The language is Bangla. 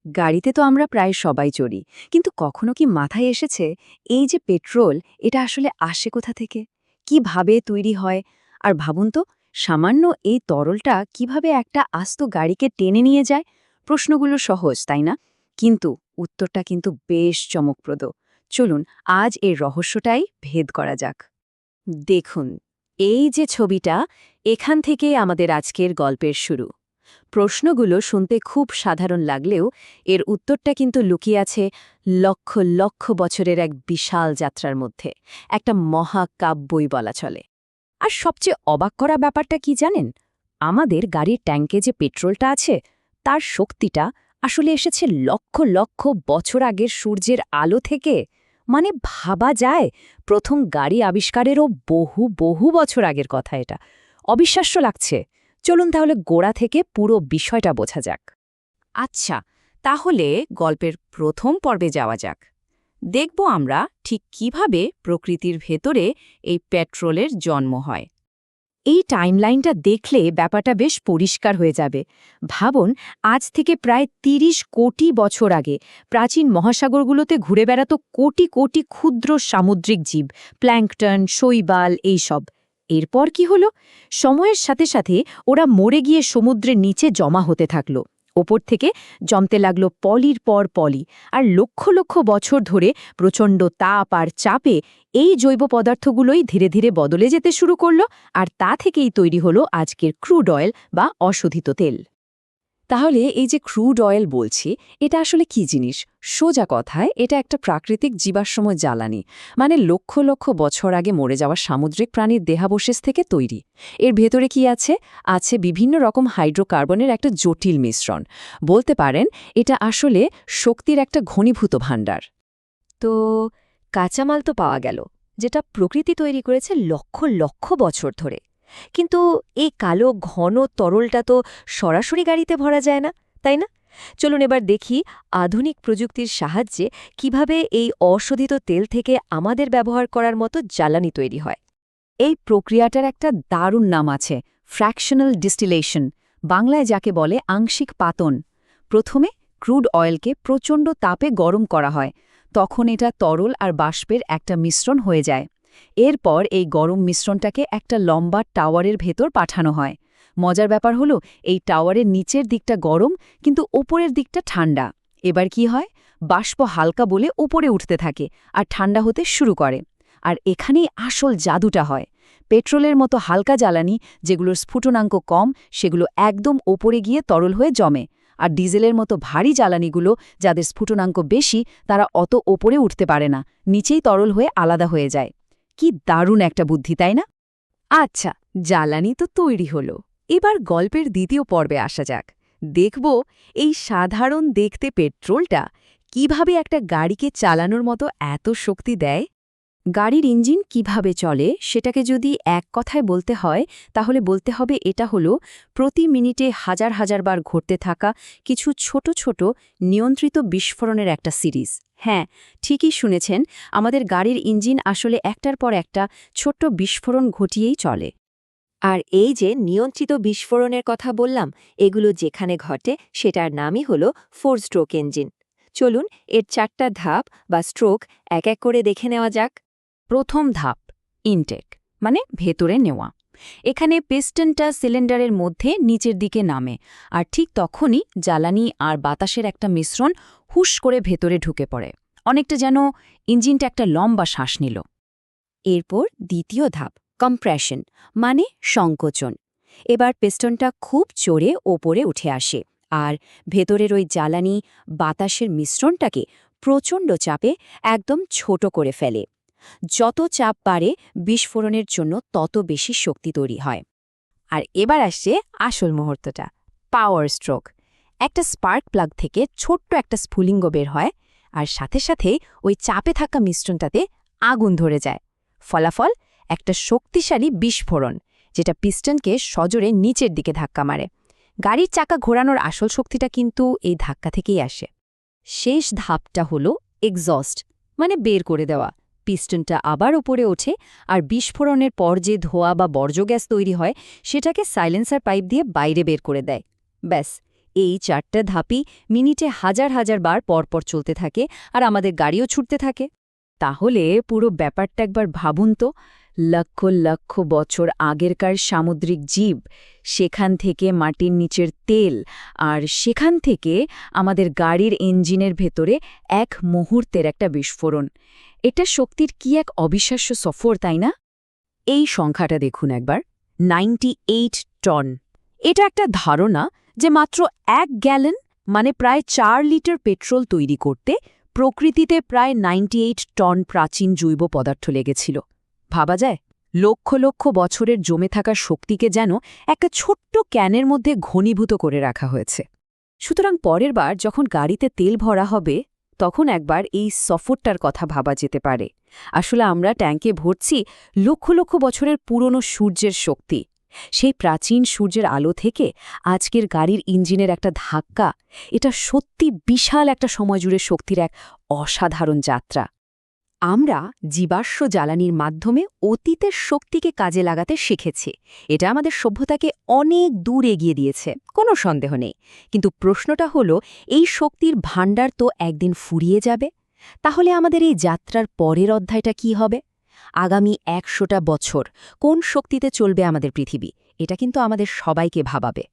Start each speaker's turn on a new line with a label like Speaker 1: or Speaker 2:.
Speaker 1: গাড়িতে তো আমরা প্রায় সবাই চড়ি, কিন্তু কখনো কি মাথায় এসেছে এই যে পেট্রোল, এটা আসলে আসে কোথা থেকে, কিভাবে তৈরি হয়? আর ভাবুন তো, সামান্য এই তরলটা কিভাবে একটা আস্ত গাড়িকে টেনে নিয়ে যায়? প্রশ্নগুলো সহজ, তাই না? কিন্তু উত্তরটা কিন্তু বেশ চমকপ্রদ। চলুন আজ এই রহস্যটাই ভেদ করা যাক। দেখুন, এই যে ছবিটা, এখান থেকেই আমাদের আজকের গল্পের শুরু। প্রশ্নগুলো শুনতে খুব সাধারণ লাগলেও এর উত্তরটা কিন্তু লুকিয়ে আছে লক্ষ লক্ষ বছরের এক বিশাল যাত্রার মধ্যে, একটা মহাকাব্যই বলা চলে। আর সবচেয়ে অবাক করা ব্যাপারটা কি জানেন? আমাদের গাড়ির ট্যাঙ্কে যে পেট্রোলটা আছে, তার শক্তিটা আসলে এসেছে লক্ষ লক্ষ বছর আগের সূর্যের আলো থেকে। মানে ভাবা যায়, প্রথম গাড়ি আবিষ্কারেরও বহু বহু বছর আগের কথা এটা। অবিশ্বাস্য লাগছে। চলুন তাহলে গোড়া থেকে পুরো বিষয়টা বোঝা যাক। আচ্ছা, তাহলে গল্পের প্রথম পর্বে যাওয়া যাক। দেখব আমরা ঠিক কিভাবে প্রকৃতির ভেতরে এই পেট্রোলের জন্ম হয়। এই টাইমলাইনটা দেখলে ব্যাপারটা বেশ পরিষ্কার হয়ে যাবে। ভাবুন, আজ থেকে প্রায় ৩০ কোটি বছর আগে প্রাচীন মহাসাগরগুলোতে ঘুরে বেড়াতো কোটি কোটি ক্ষুদ্র সামুদ্রিক জীব, প্ল্যাঙ্কটন, শৈবাল, এইসব। এরপর কি হলো? সময়ের সাথে সাথে ওরা মরে গিয়ে সমুদ্রের নিচে জমা হতে থাকলো। ওপর থেকে জমতে লাগলো পলির পর পলি, আর লক্ষ লক্ষ বছর ধরে প্রচণ্ড তাপ আর চাপে এই জৈব পদার্থগুলোই ধীরে ধীরে বদলে যেতে শুরু করলো, আর তা থেকেই তৈরি হলো আজকের ক্রুড অয়েল বা অশোধিত তেল। তাহলে এই যে ক্রুড অয়েল বলছি, এটা আসলে কি জিনিস? সোজা কথায় এটা একটা প্রাকৃতিক জীবাশ্ম জ্বালানি, মানে লক্ষ লক্ষ বছর আগে মরে যাওয়া সামুদ্রিক প্রাণীর দেহাবশেষ থেকে তৈরি। এর ভেতরে কি আছে? আছে বিভিন্ন রকম হাইড্রোকার্বনের একটা জটিল মিশ্রণ। বলতে পারেন এটা আসলে শক্তির একটা ঘনীভূত ভাণ্ডার। তো কাঁচামাল তো পাওয়া গেল, যেটা প্রকৃতি তৈরি করেছে লক্ষ লক্ষ বছর ধরে। কিন্তু এই কালো ঘন তরলটা তো সরাসরি গাড়িতে ভরা যায় না, তাই না? চলুন এবার দেখি আধুনিক প্রযুক্তির সাহায্যে কিভাবে এই অশোধিত তেল থেকে আমাদের ব্যবহার করার মতো জ্বালানি তৈরি হয়। এই প্রক্রিয়াটার একটা দারুণ নাম আছে, ফ্র্যাকশনাল ডিস্টিলেশন, বাংলায় যাকে বলে আংশিক পাতন। প্রথমে ক্রুড অয়েলকে প্রচণ্ড তাপে গরম করা হয়, তখন এটা তরল আর বাষ্পের একটা মিশ্রণ হয়ে যায়। এরপর এই গরম মিশ্রণটাকে একটা লম্বা টাওয়ারের ভেতর পাঠানো হয়। মজার ব্যাপার হলো, এই টাওয়ারের নিচের দিকটা গরম, কিন্তু ওপরের দিকটা ঠান্ডা। এবার কি হয়? বাষ্প হালকা বলে উপরে উঠতে থাকে আর ঠান্ডা হতে শুরু করে। আর এখানেই আসল জাদুটা হয়। পেট্রোলের মতো হালকা জ্বালানি, যেগুলোর স্ফুটনাঙ্ক কম, সেগুলো একদম ওপরে গিয়ে তরল হয়ে জমে। আর ডিজেলের মতো ভারী জ্বালানিগুলো, যাদের স্ফুটনাঙ্ক বেশি, তারা অত ওপরে উঠতে পারে না, নিচেই তরল হয়ে আলাদা হয়ে যায়। কি দারুণ একটা বুদ্ধি, তাই না? আচ্ছা, জ্বালানি তো তৈরি হলো। এবার গল্পের দ্বিতীয় পর্বে আসা যাক। দেখব এই সাধারণ দেখতে পেট্রোলটা কিভাবে একটা গাড়িকে চালানোর মতো এত শক্তি দেয়। গাড়ির ইঞ্জিন কিভাবে চলে সেটাকে যদি এক কথায় বলতে হয়, তাহলে বলতে হবে এটা হলো প্রতি মিনিটে হাজার হাজার বার ঘটতে থাকা কিছু ছোট ছোট নিয়ন্ত্রিত বিস্ফোরণের একটা সিরিজ। হ্যাঁ, ঠিকই শুনেছেন, আমাদের গাড়ির ইঞ্জিন আসলে একটার পর একটা ছোট্ট বিস্ফোরণ ঘটিয়েই চলে। আর এই যে নিয়ন্ত্রিত বিস্ফোরণের কথা বললাম, এগুলো যেখানে ঘটে সেটার নামই হলো 4 স্ট্রোক ইঞ্জিন। চলুন এর 4টা ধাপ বা স্ট্রোক এক এক করে দেখে নেওয়া যাক। প্রথম ধাপ, ইনটেক, মানে ভেতরে নেওয়া। এখানে পিস্টনটা সিলিন্ডারের মধ্যে নিচের দিকে নামে, আর ঠিক তখনই জ্বালানি আর বাতাসের একটা মিশ্রণ হুশ করে ভেতরে ঢুকে পড়ে, অনেকটা যেন ইঞ্জিনটা একটা লম্বা শ্বাস নিল। এরপর দ্বিতীয় ধাপ, কম্প্রেশন, মানে সংকোচন। এবার পিস্টনটা খুব জোরে ওপরে উঠে আসে, আর ভেতরের ওই জ্বালানি বাতাসের মিশ্রণটাকে প্রচণ্ড চাপে একদম ছোট করে ফেলে। যত চাপ বাড়ে, বিস্ফোরণের জন্য তত বেশি শক্তি তৈরি হয়। আর এবার আসছে আসল মুহূর্তটা, পাওয়ার স্ট্রোক। একটা স্পার্ক প্লাগ থেকে ছোট্ট একটা স্ফুলিঙ্গ বের হয়, আর সাথে সাথে ওই চাপে থাকা মিশ্রণটাতে আগুন ধরে যায়। ফলাফল একটা শক্তিশালী বিস্ফোরণ, যেটা পিস্টনকে সজোরে নিচের দিকে ধাক্কা মারে। গাড়ির চাকা ঘোরানোর আসল শক্তিটা কিন্তু এই ধাক্কা থেকেই আসে। শেষ ধাপটা হলো এক্সস্ট, মানে বের করে দেওয়া। পিস্টনটা আবার উপরে ওঠে, আর বিস্ফোরণের পর যে ধোঁয়া বা বর্জ্য গ্যাস তৈরি হয়, সেটাকে সাইলেন্সার পাইপ দিয়ে বাইরে বের করে দেয়। ব্যাস, এই 4টা ধাপই মিনিটে হাজার হাজার বার পরপর চলতে থাকে আর আমাদের গাড়িও ছুটতে থাকে। তাহলে পুরো ব্যাপারটা একবার ভাবুন তো, লক্ষ লক্ষ বছর আগেরকার সামুদ্রিক জীব, সেখান থেকে মাটির নিচের তেল, আর সেখান থেকে আমাদের গাড়ির ইঞ্জিনের ভেতরে এক মুহূর্তের একটা বিস্ফোরণ। এটা শক্তির কি এক অবিশ্বাস্য সফর, তাই না? এই সংখ্যাটা দেখুন একবার, 98 টন। এটা একটা ধারণা যে মাত্র 1 গ্যালন মানে প্রায় 4 লিটার পেট্রোল তৈরি করতে প্রকৃতিতে প্রায় 98 টন প্রাচীন জৈব পদার্থ লেগেছিল। ভাবা যায়, লক্ষ লক্ষ বছরের জমে থাকা শক্তিকে যেন একটা ছোট্ট ক্যানের মধ্যে ঘনীভূত করে রাখা হয়েছে। সুতরাং পরের বার যখন গাড়িতে তেল ভরা হবে, তখন একবার এই সফরটার কথা ভাবা যেতে পারে। আসলে আমরা ট্যাঙ্কে ভরছি লক্ষ লক্ষ বছরের পুরনো সূর্যের শক্তি। সেই প্রাচীন সূর্যের আলো থেকে আজকের গাড়ির ইঞ্জিনের একটা ধাক্কা, এটা সত্যি বিশাল একটা সময় জুড়ে শক্তির এক অসাধারণ যাত্রা। আমরা জীবাশ্ম জ্বালানির মাধ্যমে অতীতের শক্তিকে কাজে লাগাতে শিখেছি। এটা আমাদের সভ্যতাকে অনেক দূর এগিয়ে দিয়েছে, কোনো সন্দেহ নেই। কিন্তু প্রশ্নটা হলো, এই শক্তির ভাণ্ডার তো একদিন ফুরিয়ে যাবে। তাহলে আমাদের এই যাত্রার পরের অধ্যায়টা কি হবে? আগামী 100টা বছর কোন শক্তিতে চলবে আমাদের পৃথিবী? এটা কিন্তু আমাদের সবাইকে ভাবাবে।